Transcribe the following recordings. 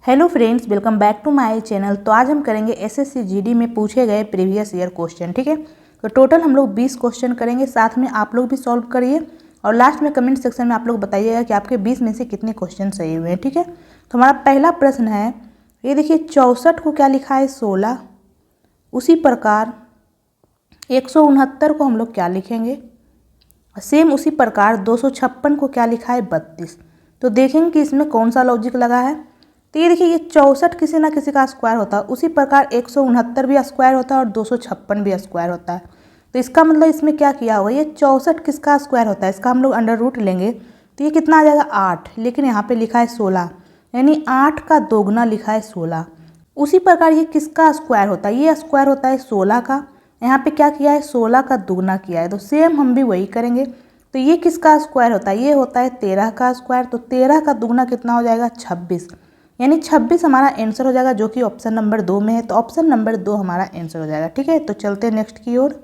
Hello friends, welcome back to my channel. तो आज हम करेंगे एसएससी जीडी में पूछे गए प्रीवियस ईयर क्वेश्चन। ठीक है, तो टोटल हम लोग 20 क्वेश्चन करेंगे, साथ में आप लोग भी सॉल्व करिए और लास्ट में कमेंट सेक्शन में आप लोग बताइएगा कि आपके 20 में से कितने क्वेश्चन सही हुए हैं। ठीक है, तो हमारा पहला प्रश्न है, ये देखिए 64 को क्या लिखा है 16। उसी प्रकार 169 को हम लोग क्या लिखेंगे, सेम उसी प्रकार 256 को क्या लिखा है 32। तो देखेंगे कि इसमें कौन सा लॉजिक लगा है। तो ये देखिए, ये 64 किसी ना किसी का स्क्वायर होता है, उसी प्रकार 169 भी स्क्वायर होता है और 256 भी स्क्वायर होता है। तो इसका मतलब इसमें क्या किया होगा, ये 64 किसका स्क्वायर होता है, इसका हम लोग अंडर रूट लेंगे तो ये कितना आ जाएगा 8, लेकिन यहाँ पे लिखा है 16, यानी 8 का दोगुना लिखा है 16। उसी प्रकार ये किसका स्क्वायर होता है, ये स्क्वायर होता है 16 का, यहाँ पे क्या किया है 16 का दुगना किया है। तो सेम हम भी वही करेंगे। तो ये किसका स्क्वायर होता है, ये होता है 13 का स्क्वायर। तो 13 का दुगना कितना हो जाएगा 26, यानी 26 हमारा आंसर हो जाएगा, जो कि ऑप्शन नंबर 2 में है। तो ऑप्शन नंबर 2 हमारा आंसर हो जाएगा। ठीक है, तो चलते हैं नेक्स्ट की ओर।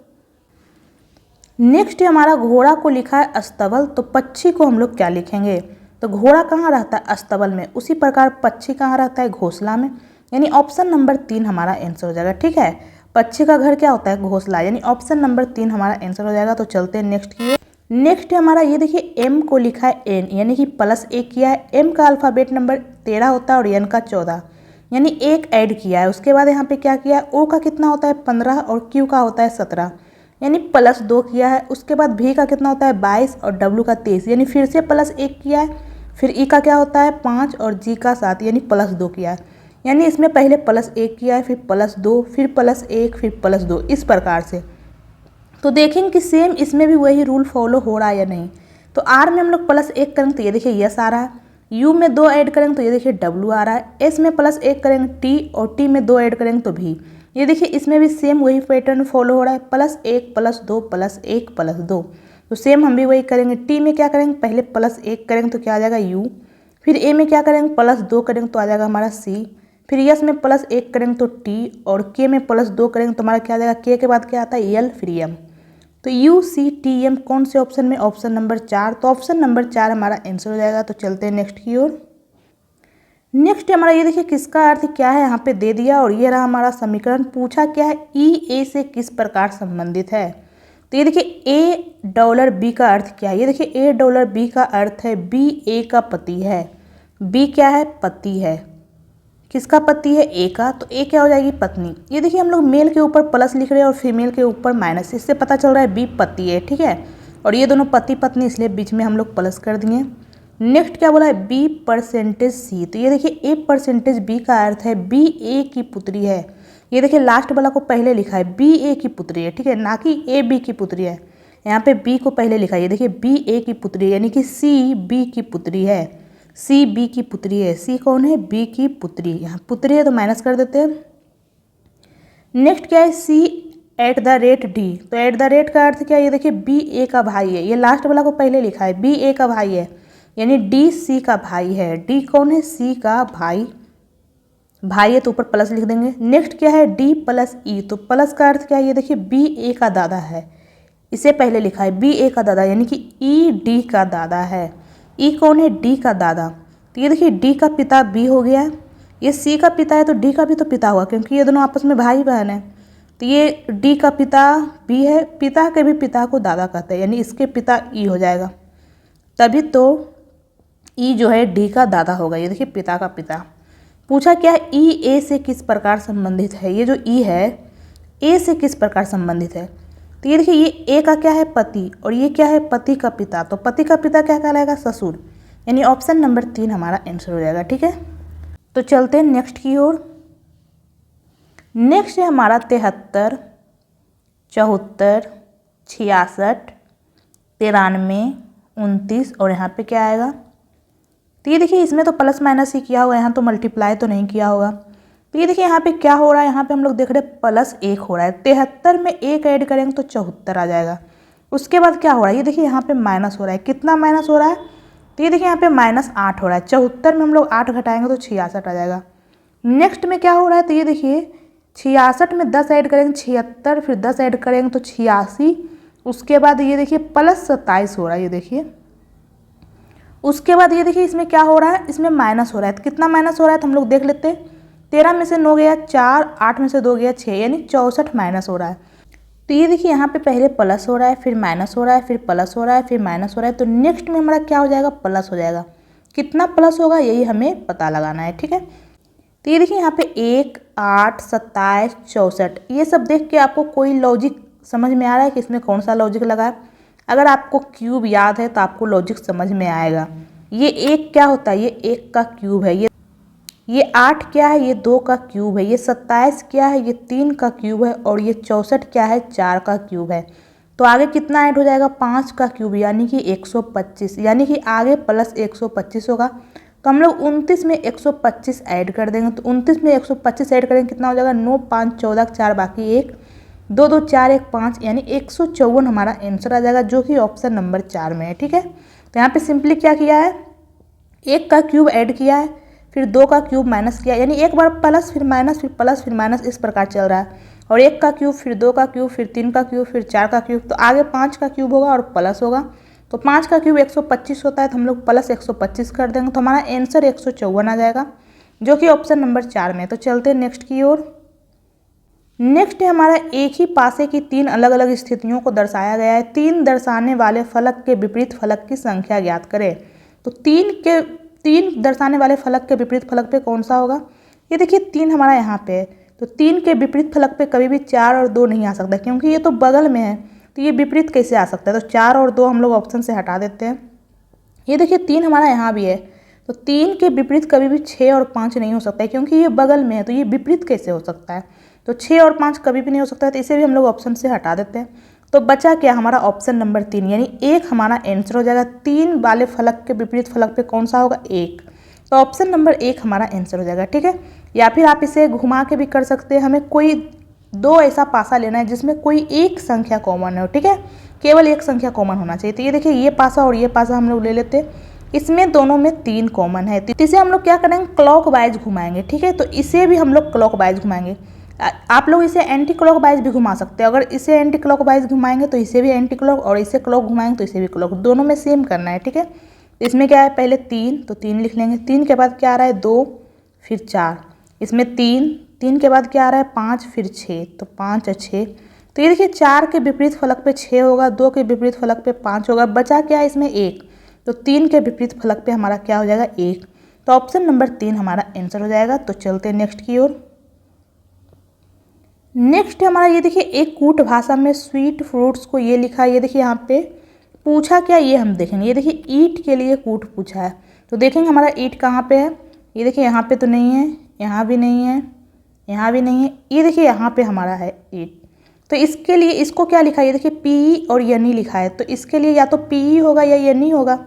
नेक्स्ट हमारा घोड़ा को लिखा है अस्तबल, तो पक्षी को हम लोग क्या लिखेंगे। तो घोड़ा कहाँ रहता है अस्तबल में, उसी प्रकार पक्षी कहाँ रहता है घोंसला में, यानी ऑप्शन नंबर 3 हमारा आंसर हो जाएगा। ठीक है, पक्षी का घर क्या होता है घोंसला, यानी ऑप्शन नंबर 3 हमारा आंसर हो जाएगा। तो चलते हैं नेक्स्ट की ओर। नेक्स्ट हमारा ये देखिए एम को लिखा है एन, यानी कि +1 किया है। एम का अल्फ़ाबेट नंबर 13 होता है और एन का 14, यानी 1 ऐड किया है। उसके बाद यहाँ पे क्या किया है, ओ का कितना होता है 15 और क्यू का होता है 17, यानी +2 किया है। उसके बाद भी का कितना होता है 22 और डब्ल्यू का 23, यानी फिर से +1 किया है। फिर ई का क्या होता है 5 और जी का 7, यानी +2 किया है। यानी इसमें पहले +1 किया है, फिर +2, फिर +1, फिर +2, इस प्रकार से। तो देखेंगे कि सेम इसमें भी वही रूल फॉलो हो रहा है या नहीं। तो आर में हम लोग +1 करेंगे तो ये देखिए यस आ रहा है, यू में 2 ऐड करेंगे तो ये देखिए डब्ल्यू आ रहा है, एस में +1 करेंगे टी, और टी में 2 ऐड करेंगे तो भी। ये देखिए इसमें भी सेम वही पैटर्न फॉलो हो रहा है, +1 +2 +1 +2। तो सेम हम भी वही करेंगे। टी में क्या करेंगे, पहले +1 करेंगे तो क्या आ जाएगा यू, फिर ए में क्या करेंगे +2 करेंगे तो आ जाएगा हमारा सी, फिर यस में +1 करेंगे तो टी, और के में +2 करेंगे तो हमारा क्या आ जाएगा, के बाद क्या आता है यल, फिर एम। तो यू सी टी एम कौन से ऑप्शन में, ऑप्शन नंबर 4। तो ऑप्शन नंबर 4 हमारा आंसर हो जाएगा। तो चलते हैं नेक्स्ट की ओर। नेक्स्ट हमारा ये देखिए किसका अर्थ क्या है, यहाँ पे दे दिया और ये रहा हमारा समीकरण। पूछा क्या है, ई ए से किस प्रकार संबंधित है। तो ये देखिए $B का अर्थ क्या है, ये देखिए $B का अर्थ है बी ए का पति है। बी क्या है, पति है। किसका पति है, ए का, तो ए क्या हो जाएगी पत्नी। ये देखिए हम लोग मेल के ऊपर प्लस लिख रहे हैं और फीमेल के ऊपर माइनस, इससे पता चल रहा है बी पति है। ठीक है, और ये दोनों पति पत्नी, इसलिए बीच में हम लोग प्लस कर दिए। नेक्स्ट क्या बोला है, B%C। तो ये देखिए A%B का अर्थ है बी ए की पुत्री है। ये देखिए लास्ट वाला को पहले लिखा है बी ए की पुत्री है, ठीक है, ना कि ए बी की पुत्री है। यहाँ पे बी को पहले लिखा है, ये देखिए बी ए की पुत्री है, यानी कि सी बी की पुत्री है। सी बी की पुत्री है, सी कौन है, बी की पुत्री। यहाँ पुत्री है तो माइनस कर देते हैं। नेक्स्ट क्या है, C@D। तो @ का अर्थ क्या है, ये देखिए बी ए का भाई है। ये लास्ट वाला को पहले लिखा है बी ए का भाई है, यानी डी सी का भाई है। डी कौन है, सी का भाई, भाई है तो ऊपर प्लस लिख देंगे। नेक्स्ट क्या है, D+E। तो प्लस का अर्थ क्या है, ये देखिए बी ए का दादा है, इसे पहले लिखा है बी ए का दादा, यानी कि ई डी का दादा है। ई कौन है, डी का दादा। तो ये देखिए डी का पिता बी हो गया, ये सी का पिता है तो डी का भी तो पिता हुआ, क्योंकि ये दोनों आपस में भाई बहन है। तो ये डी का पिता बी है, पिता के भी पिता को दादा कहते हैं, यानी इसके पिता ई हो जाएगा, तभी तो ई जो है डी का दादा होगा। ये देखिए पिता का पिता। पूछा क्या है, ई ए से किस प्रकार संबंधित है। ये जो ई है ए से किस प्रकार संबंधित है। तो ये देखिए ये ए का क्या है पति, और ये क्या है पति का पिता। तो पति का पिता क्या कहलाएगा, ससुर, यानी ऑप्शन नंबर 3 हमारा आंसर हो जाएगा। ठीक है, तो चलते हैं नेक्स्ट की ओर। नेक्स्ट है हमारा 73, 74, 66, 93, 29, और यहाँ पे क्या आएगा। तो ये देखिए इसमें तो प्लस माइनस ही किया होगा, यहाँ तो मल्टीप्लाई तो नहीं किया होगा। तो ये देखिए यहाँ पे क्या हो रहा है, यहाँ पे हम लोग देख रहे हैं +1 हो रहा है। 73 में 1 ऐड करेंगे तो 74 आ जाएगा। उसके बाद क्या हो रहा है, ये देखिए यहाँ पे माइनस हो रहा है, कितना माइनस हो रहा है, तो ये देखिए यहाँ पे -8 हो रहा है। 74 में हम लोग 8 घटाएंगे तो 66 आ जाएगा। नेक्स्ट में क्या हो रहा है, तो ये देखिए 66 में 10 ऐड करेंगे 76, फिर 10 ऐड करेंगे तो 86, उसके बाद ये देखिए +27 हो रहा है। ये देखिए उसके बाद ये देखिए इसमें क्या हो रहा है, इसमें माइनस हो रहा है। तो कितना माइनस हो रहा है तो हम लोग देख लेते हैं। 13 में से 9 गया 4, 8 में से 2 गया 6, यानी 64 माइनस हो रहा है। तो ये देखिए यहाँ पे पहले प्लस हो रहा है, फिर माइनस हो रहा है, फिर प्लस हो रहा है, फिर माइनस हो रहा है। तो नेक्स्ट में हमारा क्या हो जाएगा, प्लस हो जाएगा। कितना प्लस होगा यही हमें पता लगाना है, ठीक है। तो ये देखिए यहाँ पे 1, 8, 27, 64, ये सब देख के आपको कोई लॉजिक समझ में आ रहा है कि इसमें कौन सा लॉजिक लगा है। अगर आपको क्यूब याद है तो आपको लॉजिक समझ में आएगा। ये 1 क्या होता है, ये 1 का क्यूब है। ये 8 क्या है, ये 2 का क्यूब है। ये 27 क्या है, ये 3 का क्यूब है। और ये 64 क्या है, 4 का क्यूब है। तो आगे कितना ऐड हो जाएगा, 5 का क्यूब, यानी कि 125, यानी कि आगे प्लस 125 होगा। तो हम लोग 29 में 125 ऐड कर देंगे। तो 29 में 125 ऐड करेंगे, कितना हो जाएगा, 9, 5, 14, 4 बाकी 1, 2, 2, 4, 1, 5, यानी 154 हमारा आंसर आ जाएगा, जो कि ऑप्शन नंबर 4 में है, ठीक है। तो यहाँ पे सिंपली क्या किया है, 1 का क्यूब ऐड किया है, फिर 2 का क्यूब माइनस किया, यानी एक बार प्लस फिर माइनस फिर प्लस फिर माइनस, इस प्रकार चल रहा है। और 1 का क्यूब, फिर 2 का क्यूब, फिर 3 का क्यूब, फिर 4 का क्यूब। तो आगे 5 का क्यूब होगा और प्लस होगा। तो 5 का क्यूब 125 होता है, तो हम लोग प्लस 125 कर देंगे। तो हमारा आंसर 154 आ जाएगा, जो कि ऑप्शन नंबर 4 में है। तो चलते हैं नेक्स्ट की ओर। नेक्स्ट है हमारा, एक ही पासे की 3 अलग अलग स्थितियों को दर्शाया गया है। 3 दर्शाने वाले फलक के विपरीत फलक की संख्या ज्ञात करें। तो 3 दर्शाने वाले फलक के विपरीत फलक पे कौन सा होगा, ये देखिए 3 हमारा यहाँ पे है। तो 3 के विपरीत फलक पे कभी भी 4 और 2 नहीं आ सकता, क्योंकि ये तो बगल में है। तो ये विपरीत कैसे आ सकता है, तो 4 और 2 हम लोग ऑप्शन से हटा देते हैं। ये देखिए 3 हमारा यहाँ भी है। तो 3 के विपरीत कभी भी 6 और 5 नहीं हो सकता है, क्योंकि ये बगल में है। तो ये विपरीत कैसे हो सकता है, तो 6 और 5 कभी भी नहीं हो सकता है। तो इसे भी हम लोग ऑप्शन से हटा देते हैं। तो बचा क्या हमारा, ऑप्शन नंबर 3, यानी 1 हमारा आंसर हो जाएगा। 3 वाले फलक के विपरीत फलक पे कौन सा होगा, 1। तो ऑप्शन नंबर 1 हमारा आंसर हो जाएगा, ठीक है। या फिर आप इसे घुमा के भी कर सकते हैं। हमें कोई 2 ऐसा पासा लेना है जिसमें कोई एक संख्या कॉमन हो, ठीक है, केवल एक संख्या कॉमन होना चाहिए। तो ये देखिए ये पासा और ये पासा हम लोग ले लेते हैं। इसमें दोनों में 3 कॉमन है, तो इसे हम लोग क्या करेंगे, क्लॉक वाइज घुमाएंगे, ठीक है। तो इसे भी हम लोग क्लॉक वाइज घुमाएंगे। आप लोग इसे एंटी क्लॉक वाइज भी घुमा सकते हैं। अगर इसे एंटी क्लॉक वाइज घुमाएंगे तो इसे भी एंटी क्लॉक, और इसे क्लॉक घुमाएंगे तो इसे भी क्लॉक, दोनों में सेम करना है, ठीक है। इसमें क्या है, पहले 3, तो 3 लिख लेंगे। 3 के बाद क्या आ रहा है, 2, फिर 4। इसमें 3 के बाद क्या आ रहा है, 5, फिर 6, तो 5 और 6। तो ये देखिए 4 के विपरीत फलक पे 6 होगा, 2 के विपरीत फलक पे 5 होगा, बचा क्या है इसमें 1। तो 3 के विपरीत फलक पे हमारा क्या हो जाएगा, 1। तो ऑप्शन नंबर 3 हमारा आंसर हो जाएगा। तो चलते हैं नेक्स्ट की ओर। नेक्स्ट हमारा ये देखिए, एक कूट भाषा में स्वीट फ्रूट्स को ये लिखा है। ये देखिए यहाँ पे पूछा क्या, ये हम देखेंगे। ये देखिए ईट के लिए कूट पूछा है। तो देखेंगे हमारा ईट कहाँ पे है। ये देखिए यहाँ पे तो नहीं है, यहाँ भी नहीं है, यहाँ भी नहीं है। ये देखिए यहाँ पे हमारा है ईट। तो इसके लिए इसको क्या लिखा है, ये देखिए पी और यनी लिखा है। तो इसके लिए या तो पी होगा या यनी होगा,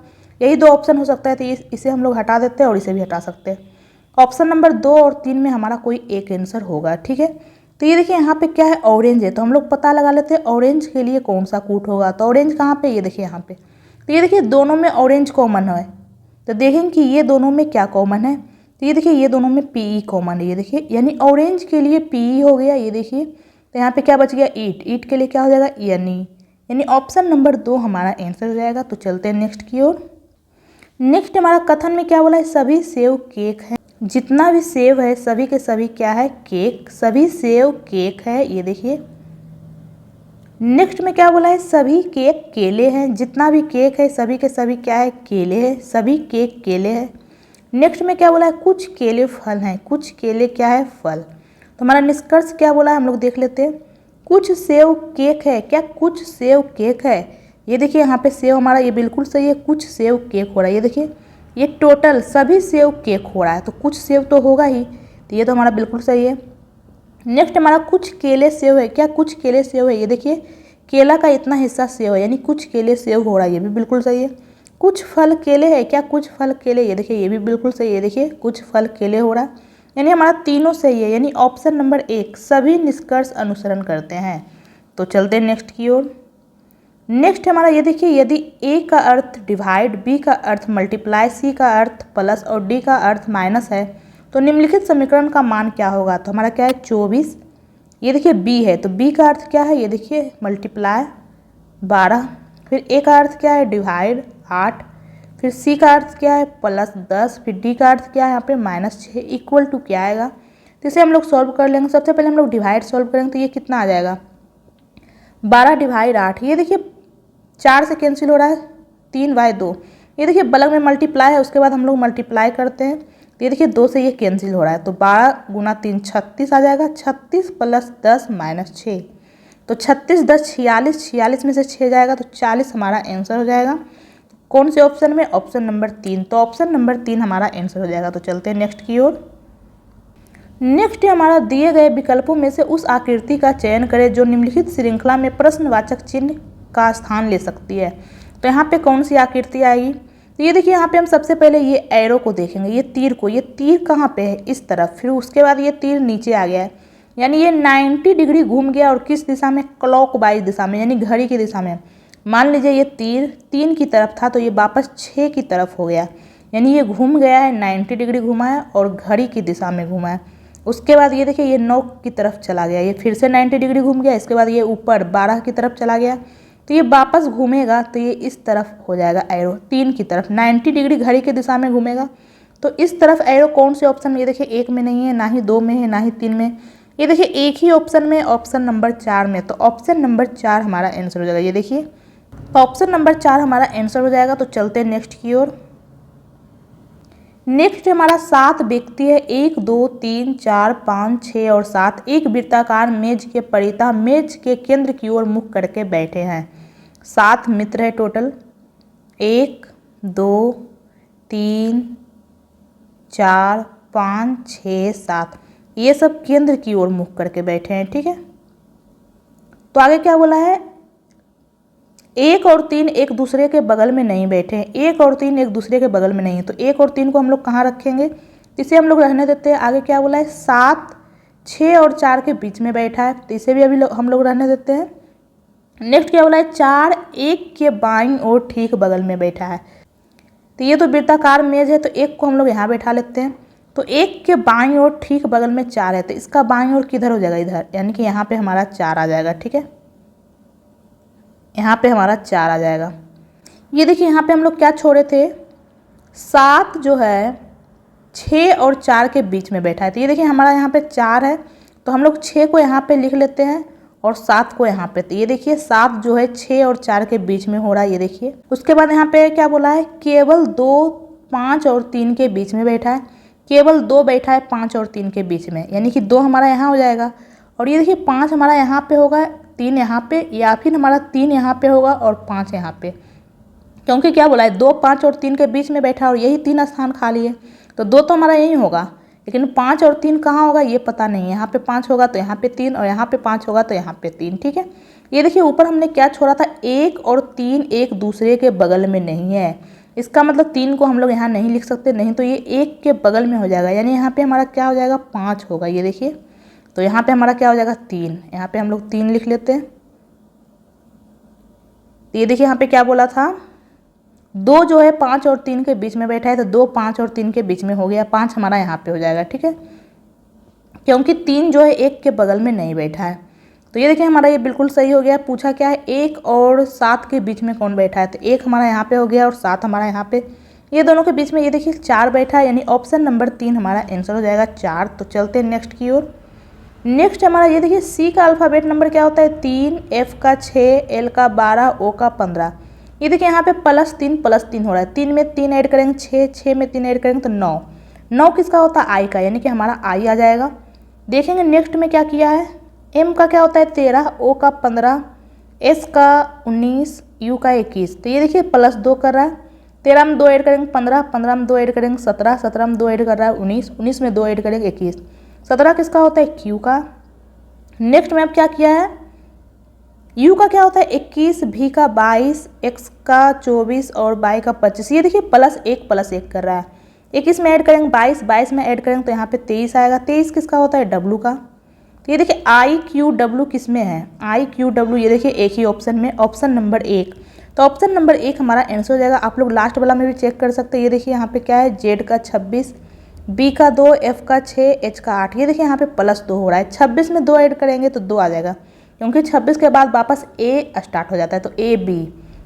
यही 2 ऑप्शन हो सकता है। तो इसे हम लोग हटा देते हैं और इसे भी हटा सकते हैं। ऑप्शन नंबर 2 और 3 में हमारा कोई एक आंसर होगा, ठीक है। तो ये देखिए यहाँ पे क्या है, ऑरेंज है। तो हम लोग पता लगा लेते हैं ऑरेंज के लिए कौन सा कूट होगा। तो ऑरेंज कहाँ पे, ये देखिए यहाँ पे। तो ये देखिए दोनों में ऑरेंज कॉमन है। तो देखेंगे कि ये दोनों में क्या कॉमन है। तो ये देखिए ये दोनों में पी कॉमन है, ये देखिए, यानी ऑरेंज के लिए पी हो गया। ये देखिए तो यहाँ पे क्या बच गया, ईट। ईट के लिए क्या हो जाएगा, यानी ऑप्शन नंबर 2 हमारा आंसर हो जाएगा। तो चलते हैं नेक्स्ट की ओर। नेक्स्ट हमारा कथन में क्या बोला है, सभी सेव केक है। जितना भी सेव है सभी के सभी क्या है, केक। सभी सेव केक है, ये देखिए। नेक्स्ट में क्या बोला है, सभी केक केले हैं। जितना भी केक है सभी के सभी क्या है, केले हैं। सभी केक केले हैं। नेक्स्ट में क्या बोला है, कुछ केले फल हैं। कुछ केले क्या है, फल। तो हमारा निष्कर्ष क्या बोला है, हम लोग देख लेते हैं। कुछ सेव केक है, क्या कुछ सेव केक है। ये देखिए यहाँ पे सेव हमारा ये बिल्कुल सही है, कुछ सेव केक हो रहा है। ये देखिए ये टोटल सभी सेव केक हो रहा है, तो कुछ सेव तो होगा ही। तो ये तो हमारा बिल्कुल सही है। नेक्स्ट हमारा कुछ केले सेव है, क्या कुछ केले सेव है। ये देखिए केला का इतना हिस्सा सेव है, यानी कुछ केले सेव हो रहा है, ये भी बिल्कुल सही है। कुछ फल केले है, क्या कुछ फल केले। ये देखिए ये भी बिल्कुल सही है। ये देखिए कुछ फल केले हो रहा है, यानी हमारा तीनों सही है। यानी ऑप्शन नंबर 1 सभी निष्कर्ष अनुसरण करते हैं। तो चलते हैं नेक्स्ट की ओर। नेक्स्ट हमारा ये देखिए, यदि ए का अर्थ डिवाइड, बी का अर्थ मल्टीप्लाई, सी का अर्थ प्लस और डी का अर्थ माइनस है तो निम्नलिखित समीकरण का मान क्या होगा। तो हमारा क्या है, 24। ये देखिए बी है, तो बी का अर्थ क्या है, ये देखिए मल्टीप्लाई 12। फिर ए का अर्थ क्या है, डिवाइड 8। फिर सी का अर्थ क्या है +10, फिर डी का अर्थ क्या है यहाँ पे -6 इक्वल टू क्या आएगा। तो इसे हम लोग सॉल्व कर लेंगे। सबसे पहले हम लोग डिवाइड सॉल्व करेंगे तो ये कितना आ जाएगा 12 डिवाइड 8। ये देखिए 4 से कैंसिल हो रहा है 3/2। ये देखिए बगल में मल्टीप्लाई है, उसके बाद हम लोग मल्टीप्लाई करते हैं। ये देखिए 2 से ये कैंसिल हो रहा है तो 12 × 3 36 आ जाएगा। 36 + 10 - 6 तो 36 10 46, 46 में से 6 जाएगा तो 40 हमारा आंसर हो जाएगा। कौन से ऑप्शन में? Option number 3। तो ऑप्शन नंबर 3 हमारा आंसर हो जाएगा। तो चलते हैं नेक्स्ट की ओर। नेक्स्ट हमारा दिए गए विकल्पों में से उस आकृति का चयन करें जो निम्नलिखित श्रृंखला में प्रश्नवाचक चिन्ह का स्थान ले सकती है। तो यहाँ पे कौन सी आकृति आएगी? तो ये देखिए यहाँ पे हम सबसे पहले ये एरो को देखेंगे, ये तीर को। ये तीर कहाँ पे है? इस तरफ। फिर उसके बाद ये तीर नीचे आ गया है, यानी ये 90 डिग्री घूम गया। और किस दिशा में? क्लॉकवाइज दिशा में, यानी घड़ी की दिशा में। मान लीजिए ये तीर 3 की तरफ था तो ये वापस 6 की तरफ हो गया, यानी ये घूम गया है, 90 डिग्री घुमा है और घड़ी की दिशा में घुमा है। उसके बाद ये देखिए ये 9 की तरफ चला गया, ये फिर से 90 डिग्री घूम गया। इसके बाद ये ऊपर 12 की तरफ चला गया तो ये वापस घूमेगा तो ये इस तरफ हो जाएगा एरो, 3 की तरफ 90 डिग्री घड़ी की दिशा में घूमेगा। तो इस तरफ एरो कौन से ऑप्शन में? ये देखिए 1 में नहीं है, ना ही 2 में है, ना ही 3 में। ये देखिए एक ही ऑप्शन में, ऑप्शन नंबर 4 में। तो ऑप्शन नंबर 4 हमारा आंसर हो जाएगा। ये देखिए ऑप्शन नंबर 4 हमारा आंसर हो जाएगा। तो चलते हैं नेक्स्ट की ओर। नेक्स्ट हमारा 7 व्यक्ति है, 1 2 3 4 5 6 और 7 एक वृत्ताकार मेज के परितः मेज के केंद्र की ओर मुख करके बैठे हैं। 7 मित्र है टोटल, 1 2 3 4 5 6 7, ये सब केंद्र की ओर मुख करके बैठे हैं। ठीक है, तो आगे क्या बोला है? 1 और 3 एक दूसरे के बगल में नहीं बैठे हैं। 1 और 3 एक दूसरे के बगल में नहीं है, तो 1 और 3 को हम लोग कहाँ रखेंगे? इसे हम लोग रहने देते हैं। आगे क्या बोला है? 7 6 और 4 के बीच में बैठा है, तो इसे भी अभी हम लोग रहने देते हैं। नेक्स्ट क्या बोला है? 4 1 के बाईं ओर ठीक बगल में बैठा है, तो ये तो वृत्ताकार मेज है, तो 1 को हम लोग यहाँ बैठा लेते हैं। तो 1 के बाईं ओर ठीक बगल में 4 है, तो इसका बाईं ओर किधर हो जाएगा? इधर, यानी कि यहाँ पे हमारा 4 आ जाएगा। ठीक है, यहाँ पे हमारा 4 आ जाएगा। ये देखिए यहाँ पे हम लोग क्या छोड़े थे? 7 जो है 6 और 4 के बीच में बैठा है, तो ये देखिए हमारा यहाँ पे 4 है, तो हम लोग 6 को यहाँ पे लिख लेते हैं और 7 को यहाँ पे। तो ये देखिए 7 जो है 6 और 4 के बीच में हो रहा है, ये देखिए। उसके बाद यहाँ पे क्या बोला है? केवल 2 5 और 3 के बीच में बैठा है। केवल 2 बैठा है 5 और 3 के बीच में, यानी कि 2 हमारा यहाँ हो जाएगा। और ये देखिए 5 हमारा यहाँ पे होगा, 3 यहाँ पे, या फिर हमारा 3 यहाँ पे होगा और 5 यहाँ पे, क्योंकि क्या बोला है? 2 5 और 3 के बीच में बैठा और यही 3 स्थान खाली है, तो 2 तो हमारा यही होगा। लेकिन 5 और 3 कहाँ होगा ये पता नहीं है। यहाँ पे 5 होगा तो यहाँ पे 3, और यहाँ पे 5 होगा तो यहाँ पे 3। ठीक है, ये देखिए ऊपर हमने क्या छोड़ा था? 1 और 3 एक दूसरे के बगल में नहीं है, इसका मतलब 3 को हम लोग यहाँ नहीं लिख सकते, नहीं तो ये 1 के बगल में हो जाएगा, यानी यहाँ पे हमारा क्या हो जाएगा? 5 होगा। ये देखिए, तो यहाँ पे हमारा क्या हो जाएगा? 3। यहाँ पे हम लोग 3 लिख लेते हैं। ये देखिए यहाँ पे क्या बोला था? 2 जो है 5 और 3 के बीच में बैठा है, तो 2 5 और 3 के बीच में हो गया, 5 हमारा यहाँ पे हो जाएगा। ठीक है, क्योंकि 3 जो है 1 के बगल में नहीं बैठा है। तो ये देखिए हमारा ये बिल्कुल सही हो गया। पूछा क्या है? 1 और 7 के बीच में कौन बैठा है? तो 1 हमारा यहाँ पे हो गया और 7 हमारा यहाँ पे, ये दोनों के बीच में ये देखिए 4 बैठा है, यानी ऑप्शन नंबर 3 हमारा आंसर हो जाएगा 4। तो चलते हैं नेक्स्ट की ओर। नेक्स्ट हमारा ये देखिए सी का अल्फ़ाबेट नंबर क्या होता है? 3, एफ का 6, एल का 12, ओ का 15। ये देखिए यहाँ पे +3 हो रहा है, 3 में 3 ऐड करेंगे 6, 6 में 3 ऐड करेंगे तो 9। 9 किसका होता है? आई का, यानी कि हमारा आई आ जाएगा। देखेंगे नेक्स्ट में क्या किया है? एम का क्या होता है? 13, ओ का 15, एस का 19, यू का 21। तो ये देखिए +2 कर रहा है, 13 में 2 ऐड करेंगे 15, 15 में 2 ऐड करेंगे 17, 17 में 2 ऐड कर रहा है 19, 19 में 2 ऐड करेंगे 21। 17 किसका होता है? क्यू का। नेक्स्ट में अब क्या किया है? यू का क्या होता है? 21, भी का 22, एक्स का 24 और वाई का 25। ये देखिए +1 कर रहा है, 21 में ऐड करेंगे 22, 22 में ऐड करेंगे तो यहाँ पे 23 आएगा। 23 किसका होता है? डब्लू का। तो ये देखिए आई क्यू डब्लू किस में है? आई क्यू डब्लू ये देखिए एक ही ऑप्शन में, ऑप्शन नंबर 1। तो ऑप्शन नंबर 1 हमारा आंसर हो जाएगा। आप लोग लास्ट वाला में भी चेक कर सकते हैं। ये देखिए यहाँ पे क्या है? जेड का 26, बी का 2, एफ का 6, एच का 8। ये देखिए यहाँ पे +2 हो रहा है, 26 में 2 ऐड करेंगे तो 2 आ जाएगा, क्योंकि 26 के बाद वापस ए स्टार्ट हो जाता है, तो ए बी।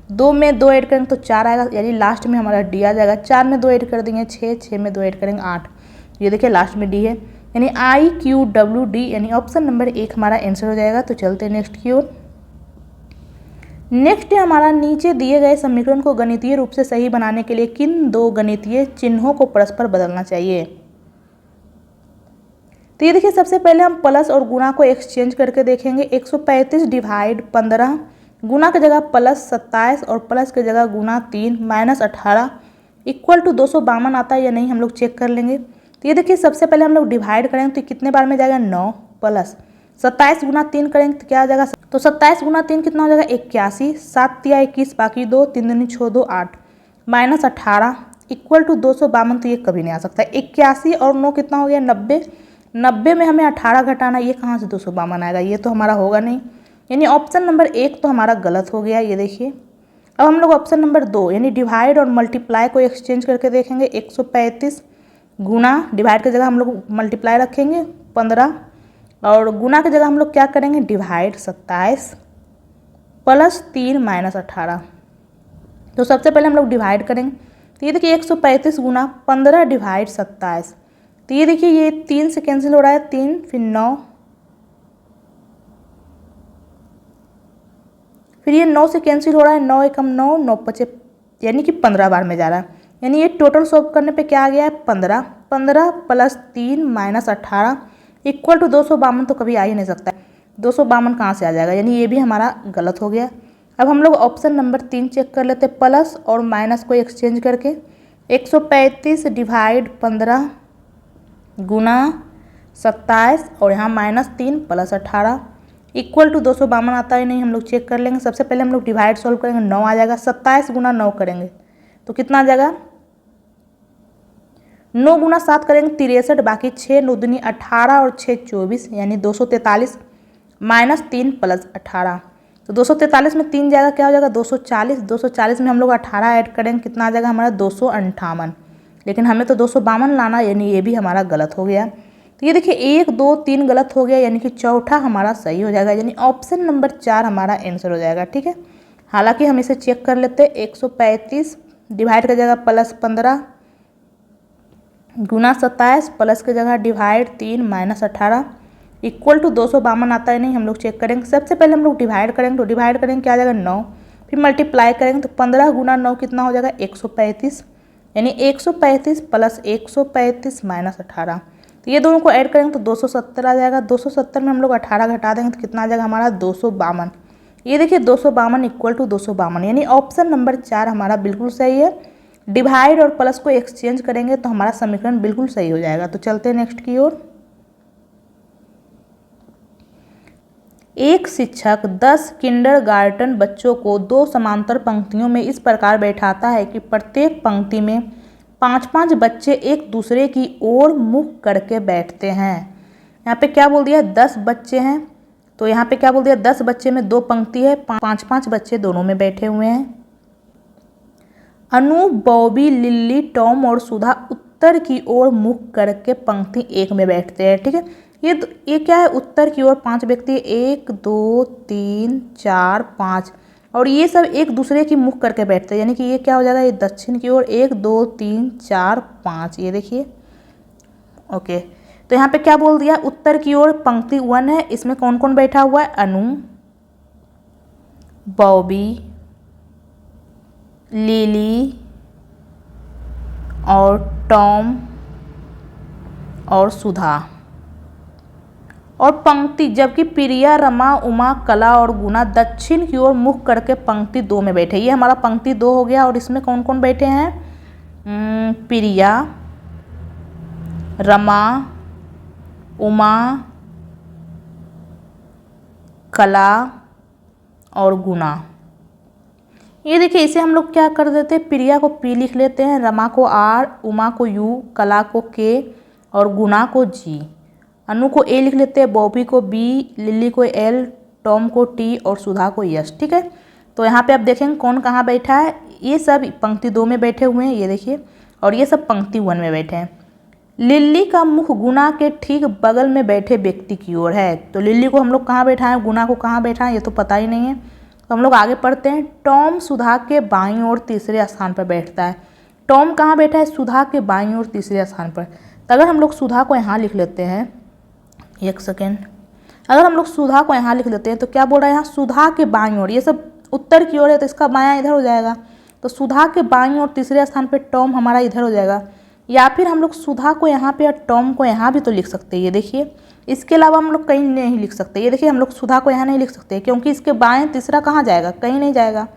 2 में 2 ऐड करेंगे तो 4 आएगा, यानी लास्ट में हमारा डी आ जाएगा। 4 में 2 ऐड कर देंगे 6, 6 में 2 ऐड करेंगे 8, ये देखिए लास्ट में डी है, यानी IQWD, यानी ऑप्शन नंबर 1 हमारा आंसर हो जाएगा। तो चलते हैं नेक्स्ट की ओर। नेक्स्ट है हमारा, नीचे दिए गए समीकरण को गणितीय रूप से सही बनाने के लिए किन 2 गणितीय चिन्हों को परस्पर बदलना चाहिए। तो ये देखिए सबसे पहले हम प्लस और गुणा को एक्सचेंज करके देखेंगे। 135 डिवाइड 15, गुणा की जगह प्लस 27 और प्लस की जगह गुणा 3 माइनस 18 इक्वल टू 252 आता है या नहीं हम लोग चेक कर लेंगे। तो ये देखिए सबसे पहले हम लोग डिवाइड करेंगे तो कितने बार में जाएगा 9 प्लस 27 गुना 3 करेंगे तो क्या आ जाएगा, तो 27 गुना 3 कितना हो जाएगा 81, 7 तिया 21 बाकी 2, 3 दूनी 6 2 8 माइनस 18 इक्वल टू 252। तो ये कभी नहीं आ सकता। 81 और 9 कितना हो गया 90, 90 में हमें 18 घटाना, ये कहाँ से 252 आएगा, ये तो हमारा होगा नहीं, यानी ऑप्शन नंबर 1 तो हमारा गलत हो गया। ये देखिए अब हम लोग ऑप्शन नंबर 2 यानी डिवाइड और मल्टीप्लाई को एक्सचेंज करके देखेंगे। 135 गुना, डिवाइड की जगह हम लोग मल्टीप्लाई रखेंगे 15 और गुना की जगह हम लोग क्या करेंगे डिवाइड 27 प्लस 3 माइनस 18। तो सबसे पहले हम लोग डिवाइड करेंगे। तो ये देखिए 135 गुना 15 डिवाइड 27, तो ये देखिए ये 3 से कैंसिल हो रहा है, 3 फिर 9, फिर ये 9 से कैंसिल हो रहा है, 9 एकम 9, 9 पचे यानी कि 15 बार में जा रहा है, यानी ये टोटल सॉल्व करने पे क्या आ गया है 15, 15 प्लस 3 माइनस 18 इक्वल टू 252। तो कभी आ ही नहीं सकता है, 252 कहाँ से आ जाएगा, यानी ये भी हमारा गलत हो गया। अब हम लोग ऑप्शन नंबर 3 चेक कर लेते हैं, प्लस और माइनस को एक्सचेंज करके। 135 डिवाइड 15 गुना 27 और यहाँ माइनस 3 प्लस 18 इक्वल टू 252 आता है नहीं हम लोग चेक कर लेंगे। सबसे पहले हम लोग डिवाइड सॉल्व करेंगे, 9 आ जाएगा, 27 गुना 9 करेंगे तो कितना आ जाएगा, 9 गुना 7 करेंगे 63 बाकी 6, 9 दूनी 18 और 6 24 यानी 243 माइनस 3 प्लस 18। तो 243 में 3 जाएगा क्या हो जाएगा 240, 240 में हम लोग 18 ऐड करेंगे कितना आ जाएगा हमारा 258, लेकिन हमें तो 252 लाना, यानी ये भी हमारा गलत हो गया। तो ये देखिए 1 2 3 गलत हो गया, यानी कि चौथा हमारा सही हो जाएगा, यानी ऑप्शन नंबर 4 हमारा आंसर हो जाएगा। ठीक है, हालांकि हम इसे चेक कर लेते हैं। 135 डिवाइड की जगह प्लस 15 गुना 27 प्लस की जगह डिवाइड 3 माइनस 18 इक्वल टू 252 आता है नहीं हम लोग चेक करेंगे। सबसे पहले हम लोग डिवाइड करेंगे, तो डिवाइड करेंगे क्या आ जाएगा 9, फिर मल्टीप्लाई करेंगे तो 15 गुना 9 कितना हो जाएगा 135, यानी 135 प्लस 135 माइनस 18। तो ये दोनों को ऐड करेंगे तो 270 आ जाएगा। 270 में हम लोग 18 घटा देंगे तो कितना आ जाएगा हमारा 252। ये देखिए 252 इक्वल टू 252, यानी ऑप्शन नंबर 4 हमारा बिल्कुल सही है। डिवाइड और प्लस को एक्सचेंज करेंगे तो हमारा समीकरण बिल्कुल सही हो जाएगा। तो चलते हैं नेक्स्ट की ओर। एक शिक्षक 10 किंडरगार्टन बच्चों को 2 समांतर पंक्तियों में इस प्रकार बैठाता है कि प्रत्येक पंक्ति में 5-5 बच्चे एक दूसरे की ओर मुख करके बैठते हैं। यहाँ पे क्या बोल दिया 10 बच्चे हैं, तो यहाँ पे क्या बोल दिया 10 बच्चे में 2 पंक्ति है, 5-5 बच्चे दोनों में बैठे हुए हैं। अनु, बॉबी, लिली, टॉम और सुधा उत्तर की ओर मुख करके पंक्ति 1 में बैठते हैं। ठीक है, ये क्या है उत्तर की ओर 5 व्यक्ति 1 2 3 4 5 और ये सब एक दूसरे की मुख करके बैठते हैं, यानी कि ये क्या हो जाएगा ये दक्षिण की ओर 1 2 3 4 5, ये देखिए ओके। तो यहाँ पे क्या बोल दिया उत्तर की ओर पंक्ति 1 है, इसमें कौन कौन बैठा हुआ है अनु, बॉबी, लिली और टॉम और सुधा, और पंक्ति जबकि प्रिया, रमा, उमा, कला और गुना दक्षिण की ओर मुख करके पंक्ति 2 में बैठे। ये हमारा पंक्ति 2 हो गया और इसमें कौन कौन बैठे हैं प्रिया, रमा, उमा, कला और गुना। ये देखिए इसे हम लोग क्या कर देते हैं प्रिया को पी लिख लेते हैं, रमा को आर, उमा को यू, कला को के और गुना को जी, अनु को ए लिख लेते हैं, बॉबी को बी, लिली को एल, टॉम को टी और सुधा को यस। ठीक है, तो यहाँ पे आप देखेंगे कौन कहाँ बैठा है, ये सब पंक्ति 2 में बैठे हुए हैं ये देखिए, और ये सब पंक्ति 1 में बैठे हैं। लिली का मुख गुना के ठीक बगल में बैठे व्यक्ति की ओर है, तो लिली को हम लोग कहाँ बैठा है, गुना को कहाँ बैठा है ये तो पता ही नहीं है। तो हम लोग आगे पढ़ते हैं। टॉम सुधा के बाईं ओर तीसरे स्थान पर बैठता है। टॉम कहाँ बैठा है? सुधा के बाईं ओर तीसरे स्थान पर। तो अगर हम लोग सुधा को यहाँ लिख लेते हैं, एक सेकेंड, अगर हम लोग सुधा को यहाँ लिख लेते हैं तो क्या बोल रहा है यहाँ? सुधा के बाईं ओर, ये सब उत्तर की ओर है तो इसका बायां इधर हो जाएगा। तो सुधा के बाईं ओर तीसरे स्थान पे टॉम हमारा इधर हो जाएगा। या फिर हम लोग सुधा को यहाँ पे और टॉम को यहाँ भी तो लिख सकते हैं। ये देखिए, इसके अलावा हम लोग कहीं नहीं लिख सकते। ये देखिए, हम लोग सुधा को यहाँ नहीं लिख सकते क्योंकि इसके बाएं तीसरा कहाँ जाएगा? कहीं नहीं जाएगा।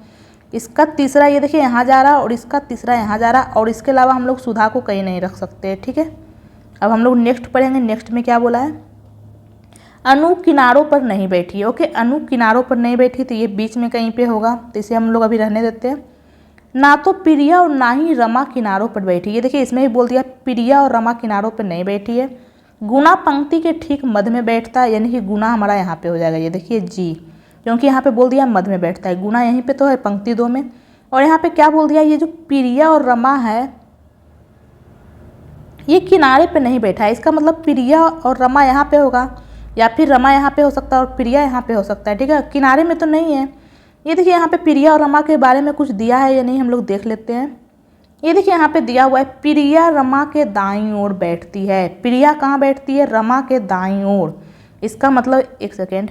इसका तीसरा ये देखिए यहाँ जा रहा और इसका तीसरा यहाँ जा रहा, और इसके अलावा हम लोग सुधा को कहीं नहीं रख सकते। ठीक है, अब हम लोग नेक्स्ट पढ़ेंगे। नेक्स्ट में क्या बोला है? अनु किनारों पर नहीं बैठी है। ओके, अनु किनारों पर नहीं बैठी तो ये बीच में कहीं पे होगा, तो इसे हम लोग अभी रहने देते हैं। ना तो प्रिया और ना ही रमा किनारों पर बैठी। ये देखिए, इसमें भी बोल दिया प्रिया और रमा किनारों पर नहीं बैठी है। गुना पंक्ति के ठीक मध्य में बैठता है, यानी कि गुना हमारा यहाँ पे हो जाएगा। ये देखिए जी, क्योंकि यहाँ पे बोल दिया मध्य में बैठता है। गुना यहीं पे तो है पंक्ति 2 में। और यहाँ पे क्या बोल दिया? ये जो प्रिया और रमा है ये किनारे पे नहीं बैठा है। इसका मतलब प्रिया और रमा यहाँ पे होगा, या फिर रमा यहाँ पे हो सकता है और प्रिया यहाँ पे हो सकता है। ठीक है, किनारे में तो नहीं है। ये देखिए, यहाँ पे प्रिया और रमा के बारे में कुछ दिया है या नहीं, हम लोग देख लेते हैं। ये देखिए, यहाँ पे दिया हुआ है प्रिया रमा के दाईं ओर बैठती है। प्रिया कहाँ बैठती है? रमा के दाईं ओर। इसका मतलब, एक सेकेंड,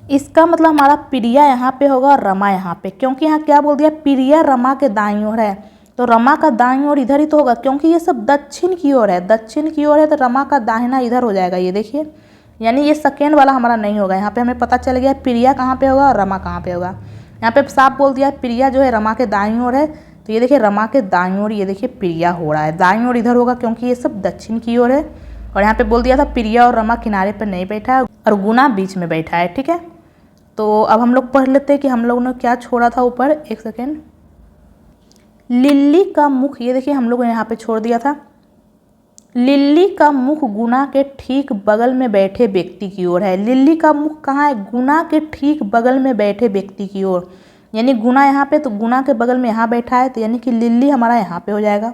इसका मतलब हमारा प्रिया यहाँ पे होगा और रमा यहाँ पे, क्योंकि यहाँ क्या बोल दिया? प्रिया रमा के दाईं ओर है, तो रमा का दाईं ओर इधर ही तो होगा, क्योंकि ये सब दक्षिण की ओर है। दक्षिण की ओर है तो रमा का दाहिना इधर हो जाएगा। ये देखिए, यानी ये सेकेंड वाला हमारा नहीं होगा। यहाँ पे हमें पता चल गया प्रिया कहाँ पे होगा और रमा कहाँ पे होगा। यहाँ पे साफ बोल दिया प्रिया जो है रमा के दाईं ओर है, तो ये देखिए रमा के दाईं ओर ये देखिए प्रिया हो रहा है। दाईं ओर इधर होगा क्योंकि ये सब दक्षिण की ओर है। और यहाँ पे बोल दिया था प्रिया और रमा किनारे पर नहीं बैठा है और गुना बीच में बैठा है। ठीक है, तो अब हम लोग पढ़ लेते हैं कि हम लोगों ने क्या छोड़ा था ऊपर। एक सेकेंड, लिल्ली का मुख, ये देखिए हम लोगों ने यहाँ पे छोड़ दिया था। लिल्ली का मुख गुना के ठीक बगल में बैठे व्यक्ति की ओर है। लिल्ली का मुख कहाँ है? गुना के ठीक बगल में बैठे व्यक्ति की ओर, यानी गुना यहाँ पे, तो गुना के बगल में यहाँ बैठा है, तो यानी कि लिल्ली हमारा यहाँ पे हो जाएगा।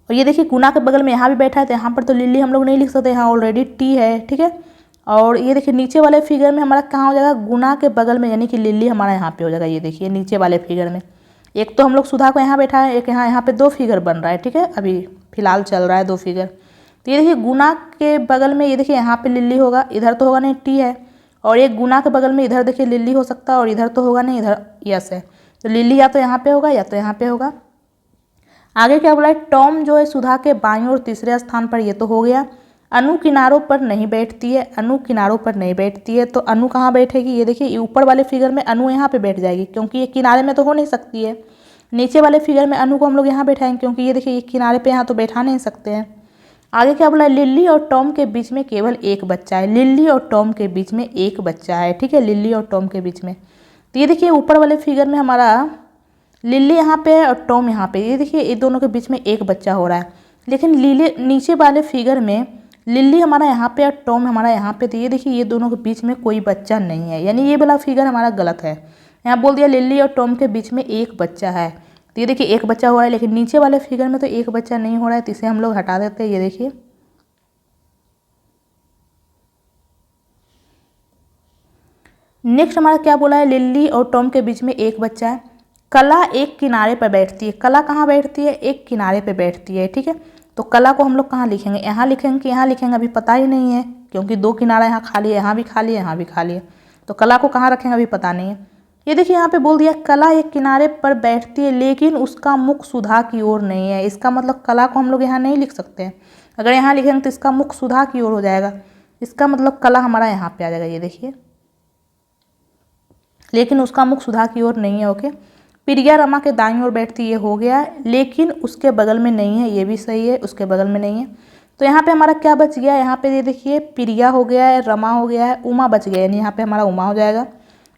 और ये देखिए, गुना के बगल में यहाँ भी बैठा है, तो यहाँ पर तो लिल्ली हम लोग नहीं लिख सकते, यहाँ ऑलरेडी टी है। ठीक है, और ये देखिए नीचे वाले फिगर में हमारा कहाँ हो जाएगा? गुना के बगल में, यानी कि लिल्ली हमारा यहाँ पे हो जाएगा। ये देखिए नीचे वाले फिगर में एक तो हम लोग सुधा को यहाँ बैठा है, एक यहाँ पे 2 फिगर बन रहा है। ठीक है, अभी फिलहाल चल रहा है 2 फिगर। तो ये देखिए गुना के बगल में ये देखिए यहाँ पे लिल्ली होगा, इधर तो होगा नहीं, टी है। और एक गुना के बगल में इधर देखिए लिल्ली हो सकता है और इधर तो होगा नहीं, इधर यस है। तो लिल्ली या तो यहाँ पे होगा या तो यहाँ पे होगा। आगे क्या बोला है? टॉम जो है सुधा के बाईं ओर तीसरे स्थान पर, ये तो हो गया। अनु किनारों पर नहीं बैठती है। अनु किनारों पर नहीं बैठती है, तो अनु कहाँ बैठेगी? ये देखिए ऊपर वाले फिगर में अनु यहाँ पे बैठ जाएगी, क्योंकि ये किनारे में तो हो नहीं सकती है। नीचे वाले फिगर में अनु को हम लोग यहाँ बैठाएंगे, क्योंकि ये देखिए ये किनारे पे यहाँ तो बैठा नहीं सकते हैं। आगे क्या बोला? लिल्ली और टॉम के बीच में केवल एक बच्चा है। लिल्ली और टॉम के बीच में एक बच्चा है। ठीक है, लिल्ली और टॉम के बीच में, तो ये देखिए ऊपर वाले फिगर में हमारा लिल्ली यहाँ पे है और टॉम यहाँ पे। ये देखिए ये दोनों के बीच में एक बच्चा हो रहा है, लेकिन लिल्ली नीचे वाले फिगर में लिल्ली हमारा यहाँ पे और टॉम हमारा यहाँ पे, तो ये देखिए ये दोनों के बीच में कोई बच्चा नहीं है, यानी ये वाला फिगर हमारा गलत है। यहाँ बोल दिया लिल्ली और टॉम के बीच में एक बच्चा है, तो ये देखिए एक बच्चा हो रहा है, लेकिन नीचे वाले फिगर में तो एक बच्चा नहीं हो रहा है, तो इसे हम लोग हटा देते हैं। ये देखिए नेक्स्ट हमारा क्या बोला है? लिल्ली और टॉम के बीच में एक बच्चा है। कला एक किनारे पर बैठती है। कला कहाँ बैठती है? एक किनारे पे बैठती है। ठीक है, तो कला को हम लोग कहाँ लिखेंगे? यहाँ लिखेंगे कि यहाँ लिखेंगे, अभी पता ही नहीं है, क्योंकि 2 किनारा यहाँ खाली है, यहाँ भी खाली है, यहाँ भी खाली है, तो कला को कहाँ रखेंगे अभी पता नहीं है। ये देखिए यहाँ पे बोल दिया कला एक किनारे पर बैठती है, लेकिन उसका मुख सुधा की ओर नहीं है। इसका मतलब कला को हम लोग यहाँ नहीं लिख सकते हैं। अगर यहाँ लिखेंगे तो इसका मुख सुधा की ओर हो जाएगा, इसका मतलब कला हमारा यहाँ पे आ जाएगा। ये देखिए, लेकिन उसका मुख सुधा की ओर नहीं है। ओके, प्रिया रमा के दाईं ओर बैठती, ये हो गया, लेकिन उसके बगल में नहीं है, ये भी सही है, उसके बगल में नहीं है। तो यहाँ पे हमारा क्या बच गया? यहाँ पे ये देखिए प्रिया हो गया है, रमा हो गया है, उमा बच गया, यानी यहाँ पे हमारा उमा हो जाएगा।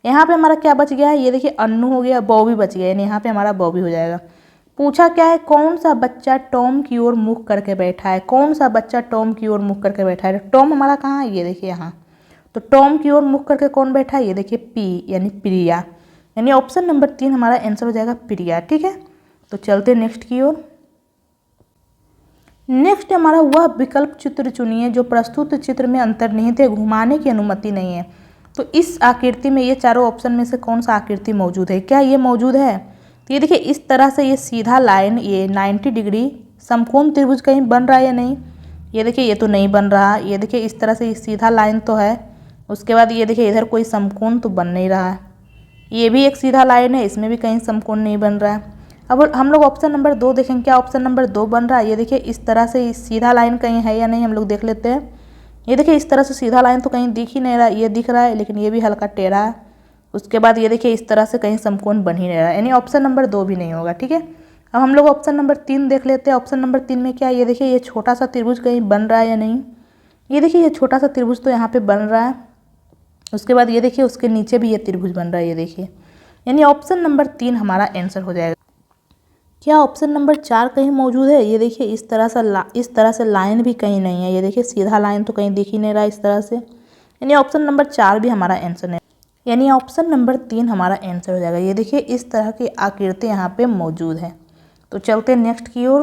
यहाँ पे हमारा क्या बच गया है? ये देखिए अन्नू हो गया, बॉबी बच गया, यानी यहाँ पे हमारा बॉबी हो जाएगा। पूछा क्या है? कौन सा बच्चा टॉम की ओर मुख करके बैठा है? कौन सा बच्चा टॉम की ओर मुख करके बैठा है? टॉम हमारा कहाँ है? ये देखिए यहाँ, तो टॉम की ओर मुख करके कौन बैठा है? ये देखिए पी, यानी प्रिया, यानी ऑप्शन नंबर 3 हमारा आंसर हो जाएगा प्रिया। ठीक है, तो चलते नेक्स्ट की ओर। नेक्स्ट हमारा वह विकल्प चित्र चुनिए जो प्रस्तुत चित्र में अंतर्निहित है, घुमाने की अनुमति नहीं है। तो इस आकृति में ये चारों ऑप्शन में से कौन सा आकृति मौजूद है? क्या ये मौजूद है? तो ये देखिए इस तरह से ये सीधा लाइन, ये 90 डिग्री समकोण त्रिभुज कहीं बन रहा है या नहीं? ये देखिए ये तो नहीं बन रहा। ये देखिए इस तरह से ये सीधा लाइन तो है, उसके बाद ये देखिए इधर कोई समकोण तो बन नहीं रहा है। ये भी एक सीधा लाइन है, इसमें भी कहीं समकोण नहीं बन रहा है। अब हम लोग ऑप्शन नंबर 2 देखेंगे, क्या ऑप्शन नंबर 2 बन रहा है? ये देखिए इस तरह से सीधा लाइन कहीं है या नहीं, हम लोग देख लेते हैं। ये देखिए इस तरह से सीधा लाइन तो कहीं दिख ही नहीं रहा, ये दिख रहा है लेकिन ये भी हल्का टेढ़ा है। उसके बाद ये देखिए इस तरह से कहीं समकोण बन ही नहीं रहा, यानी ऑप्शन नंबर 2 भी नहीं होगा। ठीक है, अब हम लोग ऑप्शन नंबर 3 देख लेते हैं। ऑप्शन नंबर 3 में क्या है? ये देखिए ये छोटा सा त्रिभुज कहीं बन रहा है या नहीं? ये देखिए ये छोटा सा त्रिभुज तो यहाँ पे बन रहा है। उसके बाद ये देखिए उसके नीचे भी ये त्रिभुज बन रहा है, ये देखिए, यानी ऑप्शन नंबर 3 हमारा आंसर हो जाएगा। क्या ऑप्शन नंबर 4 कहीं मौजूद है? ये देखिए इस तरह से लाइन भी कहीं नहीं है। ये देखिए सीधा लाइन तो कहीं दिख ही नहीं रहा इस तरह से, यानी ऑप्शन नंबर 4 भी हमारा आंसर नहीं, यानी ऑप्शन नंबर 3 हमारा आंसर हो जाएगा। ये देखिए इस तरह की आकृति यहाँ पे मौजूद है। तो चलते हैं नेक्स्ट की ओर।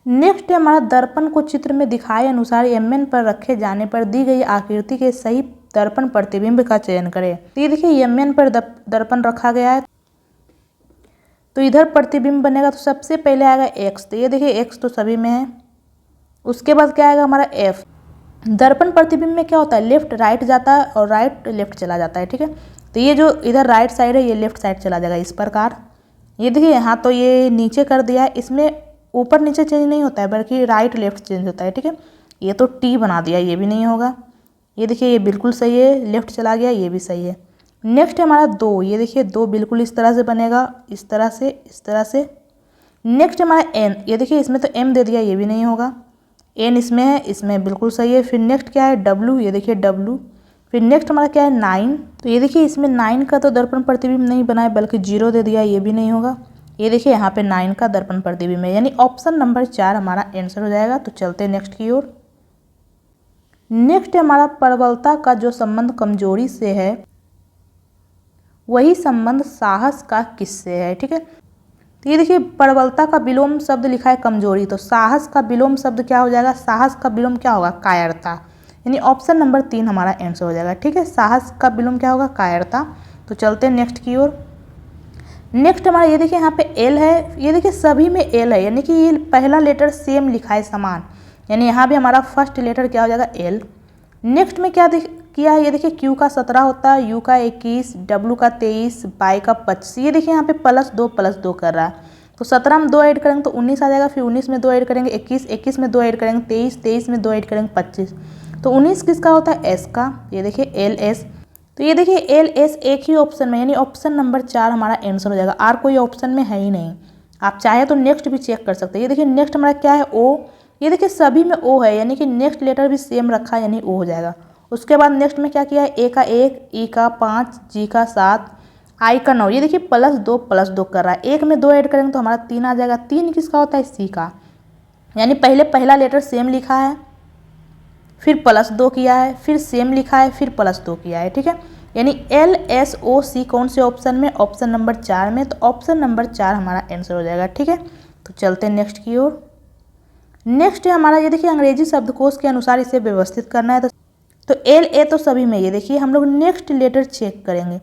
नेक्स्ट है हमारा, दर्पण को चित्र में दिखाए अनुसार MN पर रखे जाने पर दी गई आकृति के सही दर्पण प्रतिबिंब का चयन करें। तो ये देखिए MN पर दर्पण रखा गया है, तो इधर प्रतिबिंब बनेगा तो सबसे पहले आएगा X। तो ये देखिए X तो सभी में है। उसके बाद क्या आएगा हमारा F। दर्पण प्रतिबिंब में क्या होता है? लेफ्ट राइट जाता है और राइट लेफ्ट चला जाता है। ठीक है, तो ये जो इधर राइट साइड है ये लेफ्ट साइड चला जाएगा इस प्रकार। ये देखिए यहाँ तो ये नीचे कर दिया है, इसमें ऊपर नीचे चेंज नहीं होता है बल्कि राइट लेफ्ट चेंज होता है। ठीक है, ये तो T बना दिया, ये भी नहीं होगा। ये देखिए ये बिल्कुल सही है, लेफ्ट चला गया, ये भी सही है। नेक्स्ट है हमारा 2। ये देखिए 2 बिल्कुल इस तरह से बनेगा, इस तरह से, इस तरह से। नेक्स्ट हमारा N। ये देखिए इसमें तो M दे दिया, ये भी नहीं होगा। N इसमें है, इसमें बिल्कुल सही है। फिर नेक्स्ट क्या है? W। ये देखिए W। फिर नेक्स्ट हमारा क्या है? 9। तो ये देखिए इसमें 9 का तो दर्पण प्रतिबिंब नहीं बना है बल्कि 0 दे दिया, ये भी नहीं होगा। ये देखिए यहाँ पे 9 का दर्पण प्रतिबिंब है, यानी ऑप्शन नंबर 4 हमारा आंसर हो जाएगा। तो चलते हैं नेक्स्ट की ओर। नेक्स्ट है हमारा, प्रबलता का जो संबंध कमजोरी से है वही संबंध साहस का किससे है? ठीक है, तो ये देखिए प्रबलता का विलोम शब्द लिखा है कमजोरी, तो साहस का विलोम शब्द क्या हो जाएगा? साहस का विलोम क्या होगा? कायरता, यानी ऑप्शन नंबर 3 हमारा आंसर हो जाएगा। ठीक है, साहस का विलोम क्या होगा? कायरता। तो चलते हैं नेक्स्ट की ओर। नेक्स्ट हमारा ये देखिए यहाँ पे L है। ये देखिए सभी में L है, यानी कि ये पहला लेटर सेम लिखा है समान, यानी यहाँ भी हमारा फर्स्ट लेटर क्या हो जाएगा? L। नेक्स्ट में क्या किया है? ये देखिए Q का 17 होता है, U का 21, W का 23, Y का 25। ये देखिए यहाँ पे +2 कर रहा है, तो 17 में 2 ऐड करेंगे तो 19 आ जाएगा। फिर 19 में 2 ऐड करेंगे 21, 21 में 2 ऐड करेंगे 23, 23 में 2 ऐड करेंगे 25। तो 19 किसका होता है? S का। ये देखिए LS। तो ये देखिए LS एक ही ऑप्शन में, यानी ऑप्शन नंबर 4 हमारा आंसर हो जाएगा। R कोई ऑप्शन में है ही नहीं। आप चाहे तो नेक्स्ट भी चेक कर सकते हैं। ये देखिए नेक्स्ट हमारा क्या है? O। ये देखिए सभी में O है, यानी कि नेक्स्ट लेटर भी सेम रखा है, यानी O हो जाएगा। उसके बाद नेक्स्ट में क्या किया है? A का 1, E का 5, G का 7, I का 9। ये देखिए +2 कर रहा है, 1 में 2 ऐड करेंगे तो हमारा 3 आ जाएगा। 3 किसका होता है? C का, यानी पहले पहला लेटर सेम लिखा है, फिर +2 किया है, फिर सेम लिखा है, फिर +2 किया है। ठीक है, यानी LSOC कौन से ऑप्शन में? ऑप्शन नंबर 4 में। तो ऑप्शन नंबर 4 हमारा आंसर हो जाएगा। ठीक है, तो चलते हैं नेक्स्ट की ओर। नेक्स्ट है हमारा, ये देखिए अंग्रेजी शब्दकोश के अनुसार इसे व्यवस्थित करना है। तो LA तो सभी में, ये देखिए हम लोग नेक्स्ट लेटर चेक करेंगे।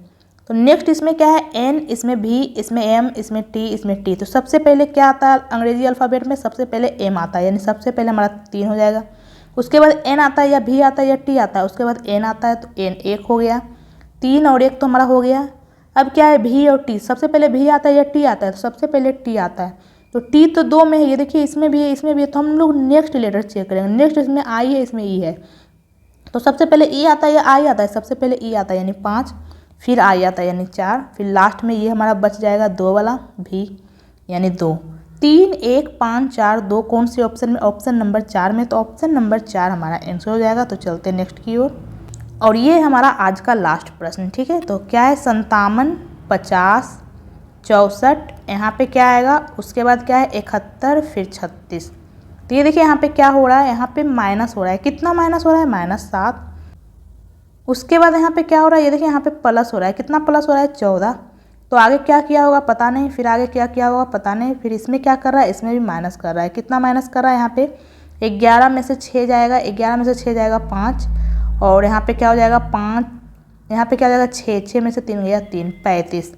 तो नेक्स्ट इसमें क्या है? N, इसमें V, इसमें M, इसमें T, इसमें T। तो सबसे पहले क्या आता है अंग्रेजी अल्फ़ाबेट में? सबसे पहले M आता है, यानी सबसे पहले हमारा 3 हो जाएगा। उसके बाद N आता है या V आता है या T आता है, उसके बाद N आता है तो N 1 हो गया। 3 और 1 तो हमारा हो गया। अब क्या है? V और T। सबसे पहले V आता है या T आता है? तो सबसे पहले T आता है, तो T तो 2 में है। ये देखिए इसमें भी है, इसमें भी है, तो हम लोग नेक्स्ट लेटर चेक करेंगे। नेक्स्ट इसमें I है, इसमें E है, तो सबसे पहले E आता है या I आता है? सबसे पहले E आता है, यानी 5, फिर I आता है यानी 4, फिर लास्ट में ये हमारा बच जाएगा 2 वाला V, यानी 2। 3, 1, 5, 4, 2 कौन से ऑप्शन में? ऑप्शन नंबर 4 में। तो ऑप्शन नंबर 4 हमारा आंसर हो जाएगा। तो चलते हैं नेक्स्ट की ओर, और ये हमारा आज का लास्ट प्रश्न। ठीक है, तो क्या है? 57, 50, 64, यहाँ पे क्या आएगा? उसके बाद क्या है? 71, फिर 36। तो ये देखिए यहाँ पे क्या हो रहा है? यहाँ पे माइनस हो रहा है। कितना माइनस हो रहा है? -7। उसके बाद यहाँ पे क्या हो रहा है? ये देखिए यहाँ पे प्लस हो रहा है। कितना प्लस हो रहा है? 14। तो आगे क्या किया होगा पता नहीं, फिर आगे क्या किया होगा पता नहीं, फिर इसमें क्या कर रहा है? इसमें भी माइनस कर रहा है। कितना माइनस कर रहा है? यहाँ पे 11 में से 6 जाएगा, 11 में से 6 जाएगा 5, और यहाँ पे क्या हो जाएगा? 5, यहाँ पे क्या हो जाएगा 6, 6 में से 3 गया 3, 35।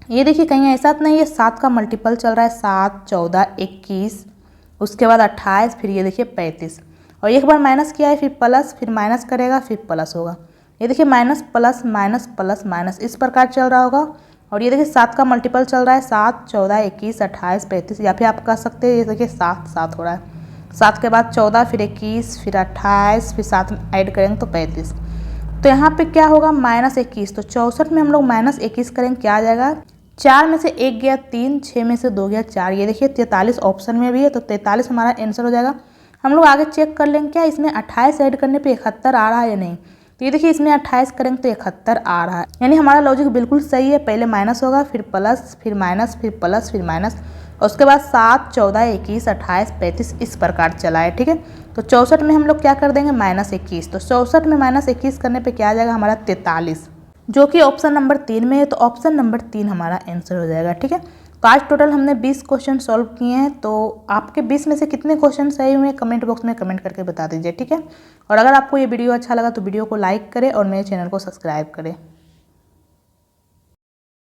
ये देखिए कहीं ऐसा तो नहीं है 7 का मल्टीपल चल रहा है, 7, 14, 21, उसके बाद 28, फिर ये देखिए 35। और एक बार माइनस किया है फिर प्लस, फिर माइनस करेगा फिर प्लस होगा। ये देखिए minus plus minus plus minus इस प्रकार चल रहा होगा। और ये देखिए 7 का मल्टीपल चल रहा है, 7, 14, 21, 28, 35, या फिर आप कह सकते हैं ये देखिए 7, 7 हो रहा है। 7 के बाद 14, फिर 21, फिर 28, फिर 7 ऐड करेंगे तो 35। तो यहाँ पे क्या होगा -21, तो 64 में हम लोग -21 करेंगे, क्या आ जाएगा 4 में से 1 गया 3, 6 में से 2 गया 4। ये देखिए 43 ऑप्शन में भी है, तो 43 हमारा आंसर हो जाएगा। हम लोग आगे चेक कर लेंगे क्या इसमें 28 ऐड करने पे 71 आ रहा है या नहीं। तो ये देखिए इसमें 28 करेंगे तो 71 आ रहा है, यानी हमारा लॉजिक बिल्कुल सही है। पहले माइनस होगा, फिर प्लस, फिर माइनस, फिर प्लस, फिर माइनस, और उसके बाद 7, 14, 21, 28, 35 इस प्रकार चला है। ठीक है, तो 64 में हम लोग क्या कर देंगे -21, तो 64 में -21 करने पे क्या आ जाएगा हमारा 43, जो कि ऑप्शन नंबर 3 में है। तो ऑप्शन नंबर 3 हमारा आंसर हो जाएगा। ठीक है, तो आज टोटल हमने 20 क्वेश्चन सॉल्व किए हैं। तो आपके 20 में से कितने क्वेश्चन सही हुए कमेंट बॉक्स में कमेंट करके बता दीजिए। ठीक है, और अगर आपको ये वीडियो अच्छा लगा तो वीडियो को लाइक करें और मेरे चैनल को सब्सक्राइब करें।